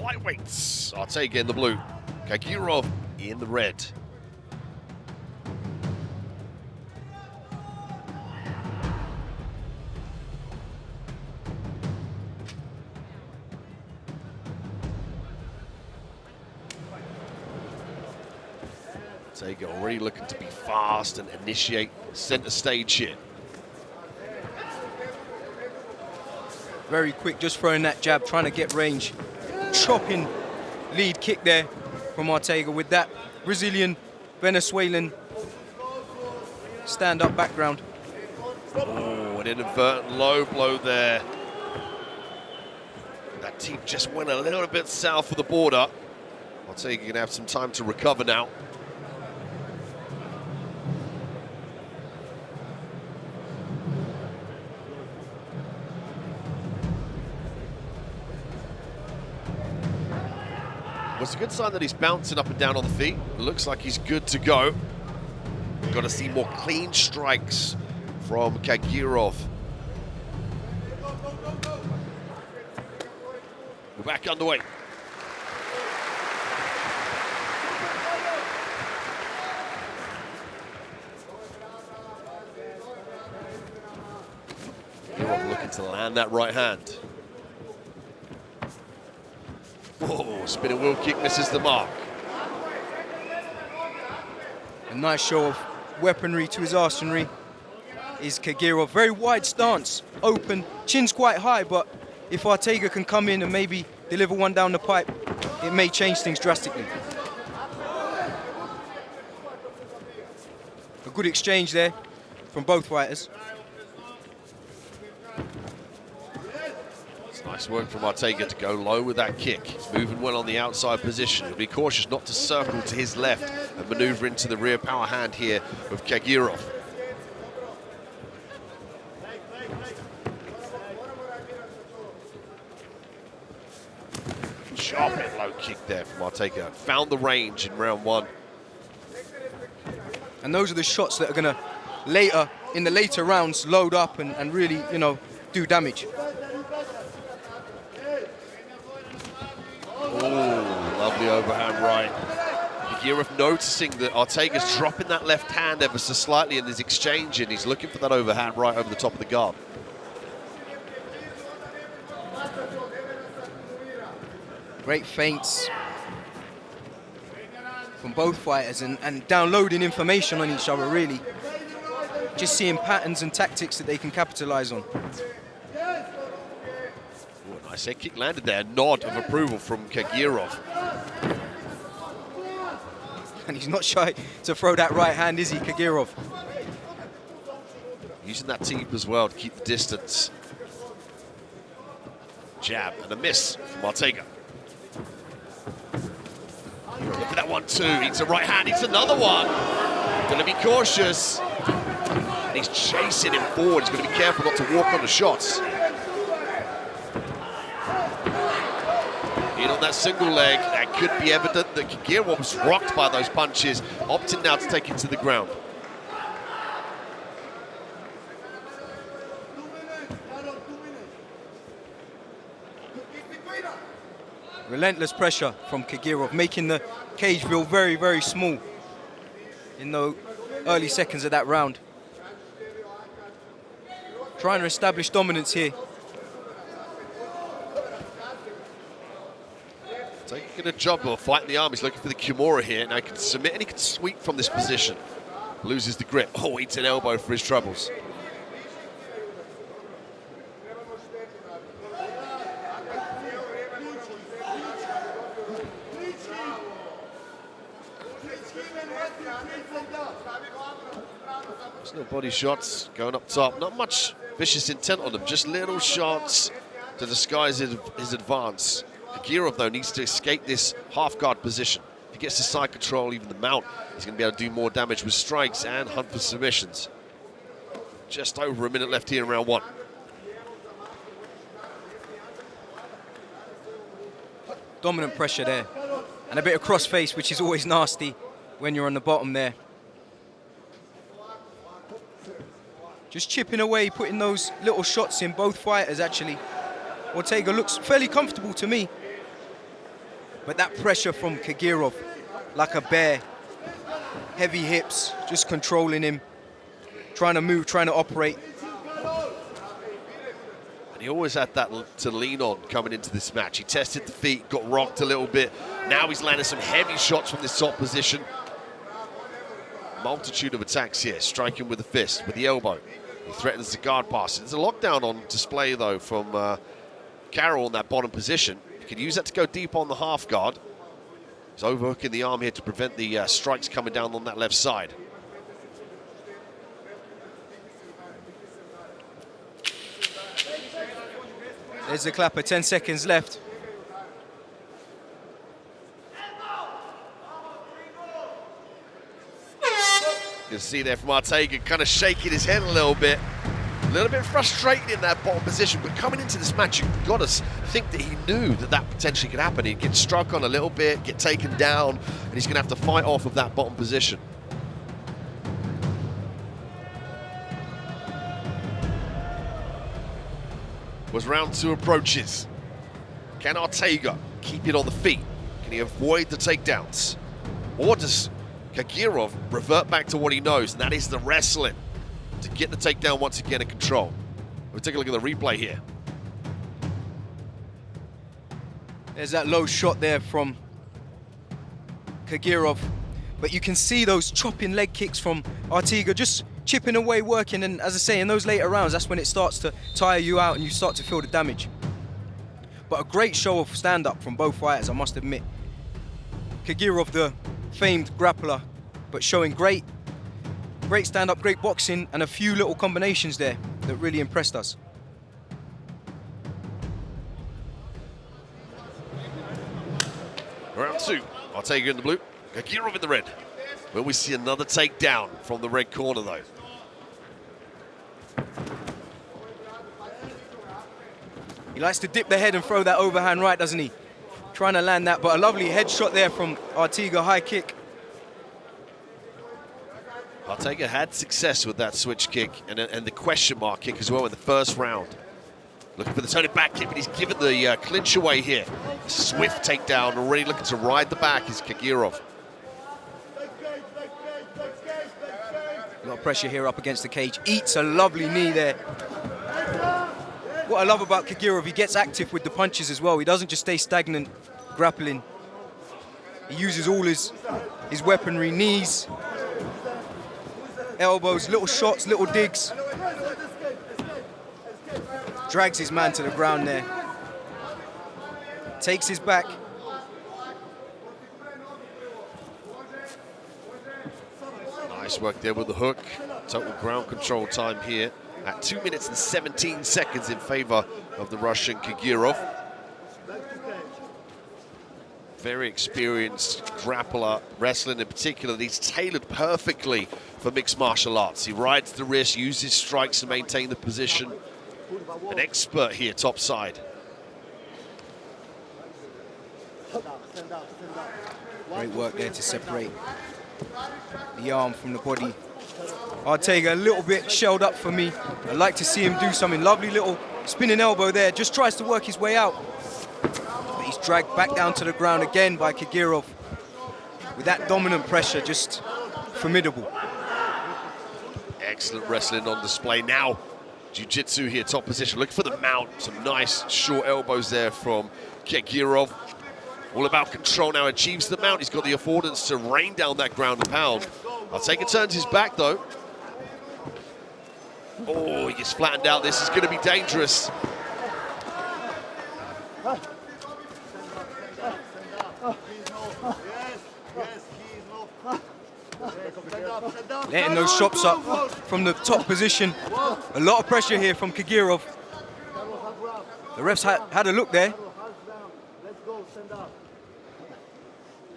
lightweights. Arteaga in the blue, KAGIROV in the red. Arteaga already looking to be fast and initiate center stage here. Very quick, just throwing that jab, trying to get range. Chopping lead kick there from Arteaga with that Brazilian, Venezuelan stand-up background. Oh, an inadvertent low blow there. That team just went a little bit south of the border. Arteaga going to have some time to recover now. It's a good sign that he's bouncing up and down on the feet. It looks like he's good to go. Got to see more clean strikes from KAGIROV. We're back underway. KAGIROV looking to land that right hand. Whoa, spinning wheel kick misses the mark. A nice show of weaponry to his arsenal is KAGIROV. Very wide stance, open, chin's quite high, but if Arteaga can come in and maybe deliver one down the pipe, it may change things drastically. A good exchange there from both fighters. Nice work from Arteaga to go low with that kick. He's moving well on the outside position. He'll be cautious not to circle to his left and maneuver into the rear power hand here of KAGIROV. Sharp and low kick there from Arteaga. Found the range in round one. And those are the shots that are going to later, in the later rounds, load up and really, you know, do damage. Oh, lovely overhand right. KAGIROV noticing that Arteaga's dropping that left hand ever so slightly in his exchange, and he's looking for that overhand right over the top of the guard. Great feints from both fighters and downloading information on each other, really. Just seeing patterns and tactics that they can capitalize on. Nice head kick landed there. Nod of approval from KAGIROV. And he's not shy to throw that right hand, is he, KAGIROV? Using that teep as well to keep the distance. Jab and a miss from Arteaga. Look at that 1-2. Eats a right hand, eats another one. Gonna be cautious. And he's chasing him forward. He's gonna be careful not to walk on the shots. In on that single leg, that could be evident that KAGIROV was rocked by those punches, opting now to take it to the ground. Relentless pressure from KAGIROV, making the cage feel very, very small in the early seconds of that round. Trying to establish dominance here. Taking a job of fighting the arm. He's looking for the Kimura here. Now he can submit and he can sweep from this position. Loses the grip. Oh, eats an elbow for his troubles. There's no body shots going up top. Not much vicious intent on them. Just little shots to disguise his advance. KAGIROV, though, needs to escape this half-guard position. If he gets the side control, even the mount, he's going to be able to do more damage with strikes and hunt for submissions. Just over a minute left here in round one. Dominant pressure there. And a bit of cross-face, which is always nasty when you're on the bottom there. Just chipping away, putting those little shots in, both fighters, actually. Arteaga looks fairly comfortable to me. But that pressure from KAGIROV, like a bear, heavy hips, just controlling him, trying to move, trying to operate. And he always had that to lean on coming into this match. He tested the feet, got rocked a little bit. Now he's landing some heavy shots from this top position. Multitude of attacks here, striking with the fist, with the elbow. He threatens the guard pass. There's a lockdown on display, though, from Carroll in that bottom position. He can use that to go deep on the half guard. He's overhooking the arm here to prevent the strikes coming down on that left side. There's the clapper, 10 seconds left. You can see there from ARTEAGA kind of shaking his head a little bit frustrated in that bottom position, but coming into this match, you've got to think that he knew that that potentially could happen. He'd get struck on a little bit, get taken down, and he's going to have to fight off of that bottom position. As round 2 approaches, can ARTEAGA keep it on the feet? Can he avoid the takedowns? Or does KAGIROV revert back to what he knows, and that is the wrestling, to get the takedown once again in control? We'll take a look at the replay here. There's that low shot there from KAGIROV, but you can see those chopping leg kicks from ARTEAGA, just chipping away, working, and as I say, in those later rounds, that's when it starts to tire you out and you start to feel the damage. But a great show of stand-up from both fighters, I must admit. KAGIROV, the famed grappler, but showing great stand-up, great boxing, and a few little combinations there that really impressed us. Round 2, ARTEAGA in the blue, KAGIROV in the red. Will we see another takedown from the red corner, though? He likes to dip the head and throw that overhand right, doesn't he? Trying to land that, but a lovely headshot there from ARTEAGA, high kick. ARTEAGA had success with that switch kick and the question mark kick as well in the first round. Looking for the turning back kick, but he's given the clinch away here. Swift takedown, already looking to ride the back is KAGIROV. A lot of pressure here up against the cage. Eats a lovely knee there. What I love about KAGIROV, he gets active with the punches as well. He doesn't just stay stagnant grappling. He uses all his weaponry, knees, elbows, little shots, little digs. Drags his man to the ground there. Takes his back. Nice work there with the hook. Total ground control time here at 2 minutes and 17 seconds in favor of the Russian KAGIROV. Very experienced grappler, wrestling in particular. He's tailored perfectly for mixed martial arts. He rides the wrist, uses strikes to maintain the position. An expert here, top side. Great work there to separate the arm from the body. ARTEAGA a little bit shelled up for me. I'd like to see him do something. Lovely little spinning elbow there. Just tries to work his way out. But he's dragged back down to the ground again by KAGIROV. With that dominant pressure, just formidable. Excellent wrestling on display now. Jiu-jitsu here, top position. Looking for the mount. Some nice short elbows there from KAGIROV. All about control now, achieves the mount. He's got the affordance to rain down that ground and pound. ARTEAGA turns his back though. Oh, he gets flattened out. This is going to be dangerous. Letting those chops up from the top position. A lot of pressure here from KAGIROV. The refs had a look there.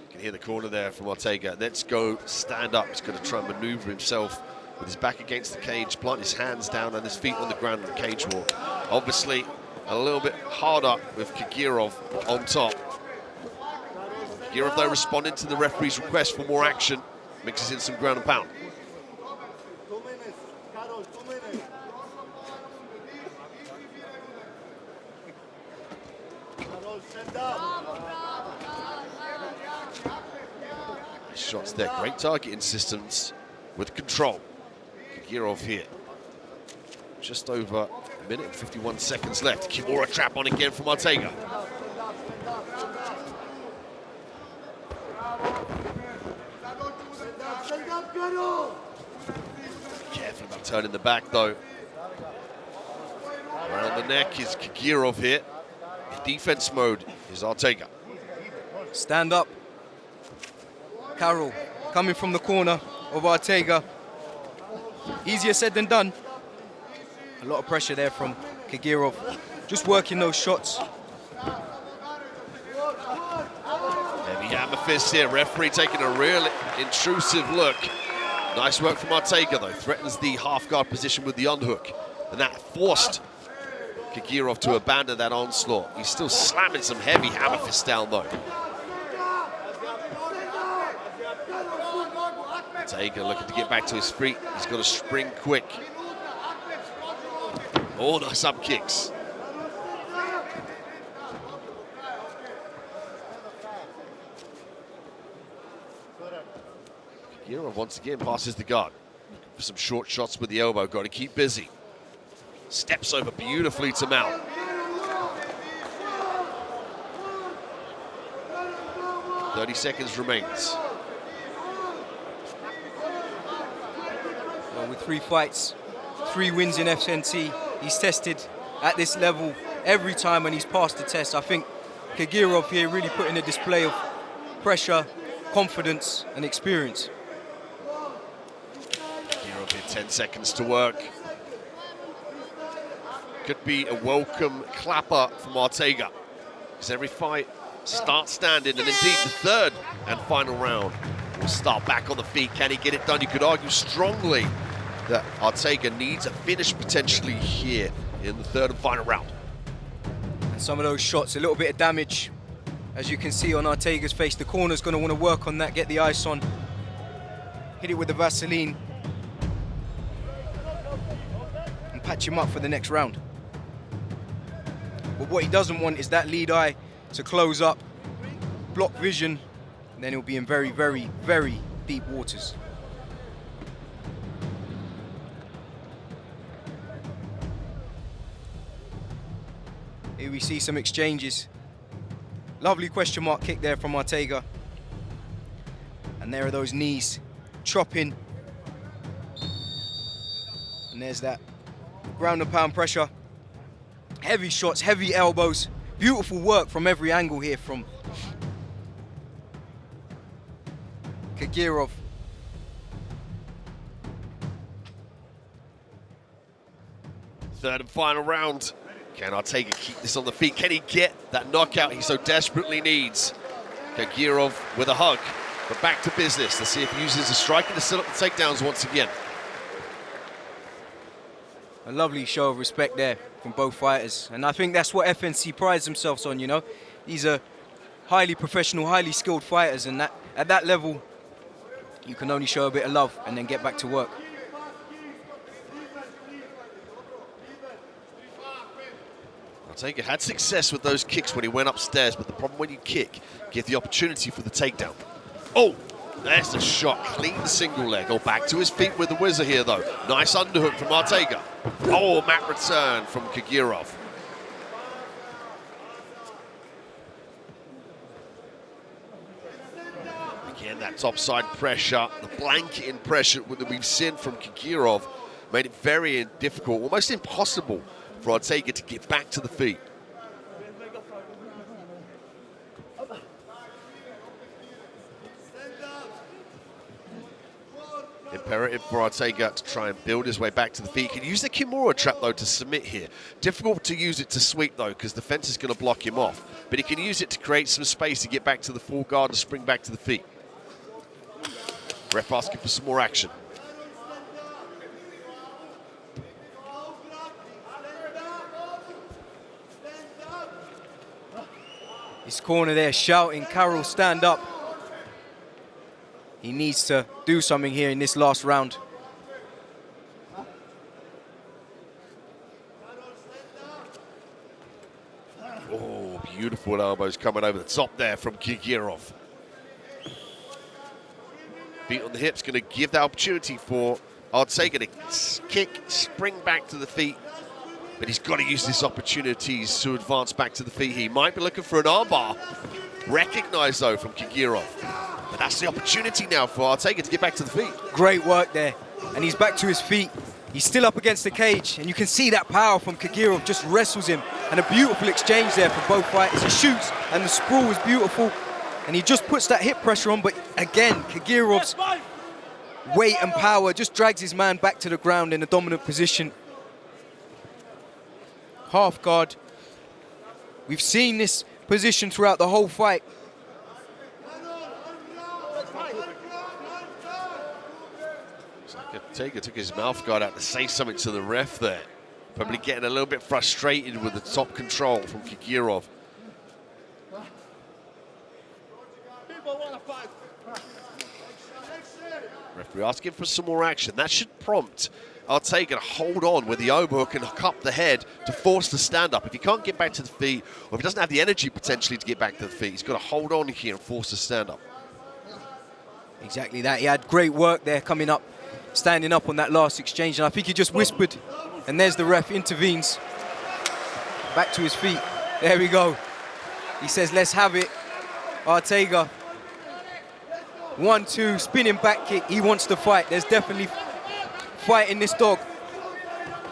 You can hear the corner there from ARTEAGA. Let's go, stand up. He's going to try and maneuver himself with his back against the cage, plant his hands down and his feet on the ground in the cage wall. Obviously, a little bit harder with KAGIROV on top. KAGIROV, though, responding to the referee's request for more action, mixes in some ground and pound. shots there. Great targeting systems with control. KAGIROV here. Just over a minute and 51 seconds left. Kimura trap on again from ARTEAGA. Careful about turning the back though. Around the neck is KAGIROV here. In defense mode is ARTEAGA. Stand up. Carroll coming from the corner of ARTEAGA. Easier said than done. A lot of pressure there from KAGIROV. Just working those shots. Heavy hammer fist here. Referee taking a real intrusive look. Nice work from ARTEAGA though. Threatens the half guard position with the unhook. And that forced KAGIROV to abandon that onslaught. He's still slamming some heavy hammer fists down though. ARTEAGA looking to get back to his feet. He's got to spring quick. Oh, nice up kicks. KAGIROV once again passes the guard. For some short shots with the elbow, got to keep busy. Steps over beautifully to mount. .30 seconds remains. Well, with 3 fights, 3 wins in FNC, he's tested at this level every time and he's passed the test. I think KAGIROV here really putting a display of pressure, confidence and experience. KAGIROV here, 10 seconds to work. Could be a welcome clapper from ARTEAGA, because every fight starts standing, and indeed the third and final round will start back on the feet. Can he get it done? You could argue strongly that ARTEAGA needs a finish potentially here in the third and final round. And some of those shots, a little bit of damage, as you can see on ARTEAGA's face. The corner's going to want to work on that, get the ice on, hit it with the Vaseline, and patch him up for the next round. But what he doesn't want is that lead eye to close up, block vision, and then he'll be in very, very, very deep waters. Here we see some exchanges. Lovely question mark kick there from ARTEAGA. And there are those knees chopping. And there's that ground and pound pressure. Heavy shots, heavy elbows. Beautiful work from every angle here from KAGIROV. Third and final round. Can ARTEAGA keep this on the feet? Can he get that knockout he so desperately needs? KAGIROV with a hug, but back to business. Let's see if he uses the striking to set up the takedowns once again. A lovely show of respect there from both fighters. And I think that's what FNC prides themselves on, you know. These are highly professional, highly skilled fighters, and that at that level, you can only show a bit of love and then get back to work. ARTEAGA had success with those kicks when he went upstairs, but the problem when you kick, give the opportunity for the takedown. Oh, there's a shot, clean single leg. Oh, back to his feet with the whizzer here though. Nice underhook from ARTEAGA. Oh, mat return from KAGIROV. Again, that topside pressure, the blanketing pressure that we've seen from KAGIROV made it very difficult, almost impossible for ARTEAGA to get back to the feet. Imperative for ARTEAGA to try and build his way back to the feet. He can use the Kimura trap though to submit here. Difficult to use it to sweep though, because the fence is going to block him off. But he can use it to create some space to get back to the full guard and spring back to the feet. Ref asking for some more action. His corner there shouting, Carroll, stand up. He needs to do something here in this last round. Oh, beautiful elbows coming over the top there from KAGIROV. Feet on the hips, going to give that opportunity for ARTEAGA to kick, spring back to the feet. But he's got to use these opportunities to advance back to the feet. He might be looking for an armbar. Recognized, though, from KAGIROV. But that's the opportunity now for ARTEAGA to get back to the feet. Great work there. And he's back to his feet. He's still up against the cage. And you can see that power from KAGIROV, just wrestles him. And a beautiful exchange there for both fighters. He shoots, and the sprawl was beautiful. And he just puts that hip pressure on. But again, KAGIROV's weight and power just drags his man back to the ground in a dominant position. Half guard. We've seen this position throughout the whole fight. ARTEAGA took his mouth guard out to say something to the ref there. Probably getting a little bit frustrated with the top control from KAGIROV. Referee asking for some more action. That should prompt ARTEAGA to hold on with the overhook and cup the head to force the stand-up. If he can't get back to the feet, or if he doesn't have the energy potentially to get back to the feet, he's got to hold on here and force the stand-up. Exactly that. He had great work there coming up, standing up on that last exchange. And I think he just whispered, and there's the ref, intervenes. Back to his feet. There we go. He says, let's have it. ARTEAGA. 1-2, spinning back kick. He wants to fight. There's definitely fight in this dog.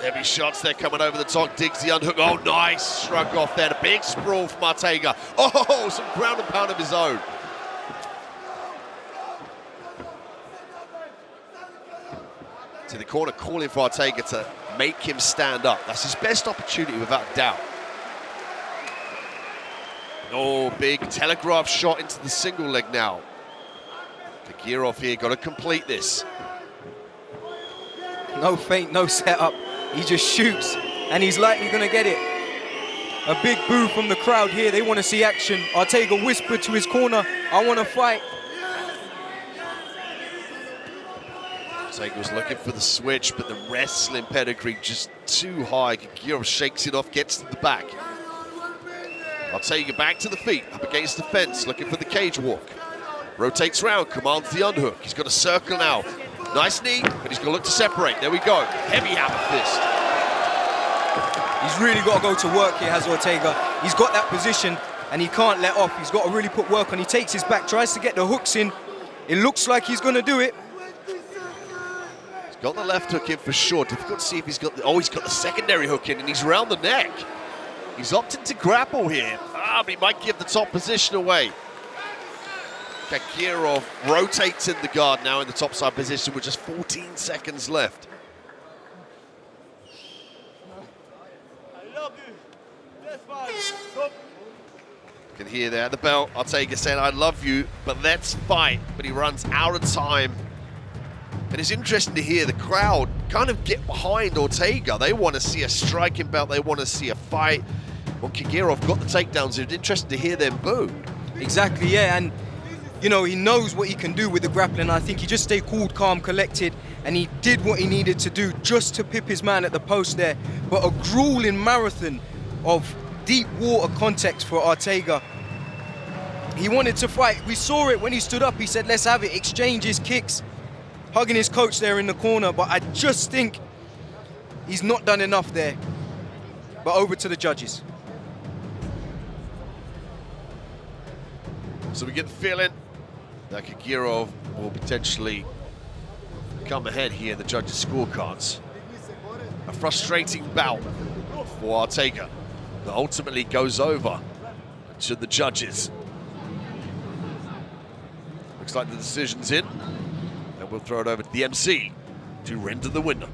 Heavy shots there coming over the top. Digs the unhook. Oh, nice. Shrug off there. A big sprawl from ARTEAGA. Oh, some ground and pound of his own. To the corner, calling for ARTEAGA to make him stand up. That's his best opportunity, without doubt. Oh, big telegraph shot into the single leg now. KAGIROV here, got to complete this. No feint, no setup. He just shoots, and he's likely going to get it. A big boo from the crowd here. They want to see action. ARTEAGA whispered to his corner, I want to fight. ARTEAGA was looking for the switch, but the wrestling pedigree just too high. KAGIROV shakes it off, gets to the back. ARTEAGA back to the feet, up against the fence, looking for the cage walk. Rotates round, commands the unhook. He's got a circle now. Nice knee, but he's going to look to separate. There we go. Heavy hammer fist. He's really got to go to work here, has ARTEAGA. He's got that position, and he can't let off. He's got to really put work on. He takes his back, tries to get the hooks in. It looks like he's going to do it. He's got the left hook in for sure. Difficult to see if he's got the... Oh, he's got the secondary hook in, and he's around the neck. He's opted to grapple here. But he might give the top position away. KAGIROV rotates in the guard now in the topside position with just 14 seconds left. You can hear there at the bell, ARTEAGA saying, I love you, but let's fight. But he runs out of time. And it's interesting to hear the crowd kind of get behind ARTEAGA. They want to see a striking bout, they want to see a fight. When KAGIROV got the takedowns, it's interesting to hear them boo. Exactly, yeah, and you know, he knows what he can do with the grappling. I think he just stayed cool, calm, collected, and he did what he needed to do just to pip his man at the post there. But a grueling marathon of deep water context for ARTEAGA. He wanted to fight. We saw it when he stood up. He said, let's have it, exchange his kicks, hugging his coach there in the corner. But I just think he's not done enough there. But over to the judges. So we get the feeling that KAGIROV will potentially come ahead here in the judges' scorecards. A frustrating bout for ARTEAGA that ultimately goes over to the judges. Looks like the decision's in, and we'll throw it over to the MC to render the winner.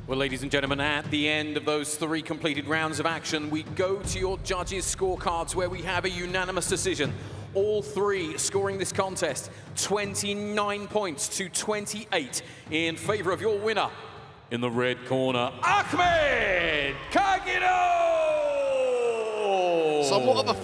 Well, ladies and gentlemen, at the end of those 3 completed rounds of action, we go to your judges' scorecards where we have a unanimous decision. All 3 scoring this contest 29 points to 28 in favor of your winner. In the red corner, Ahmed KAGIROV! Somewhat of a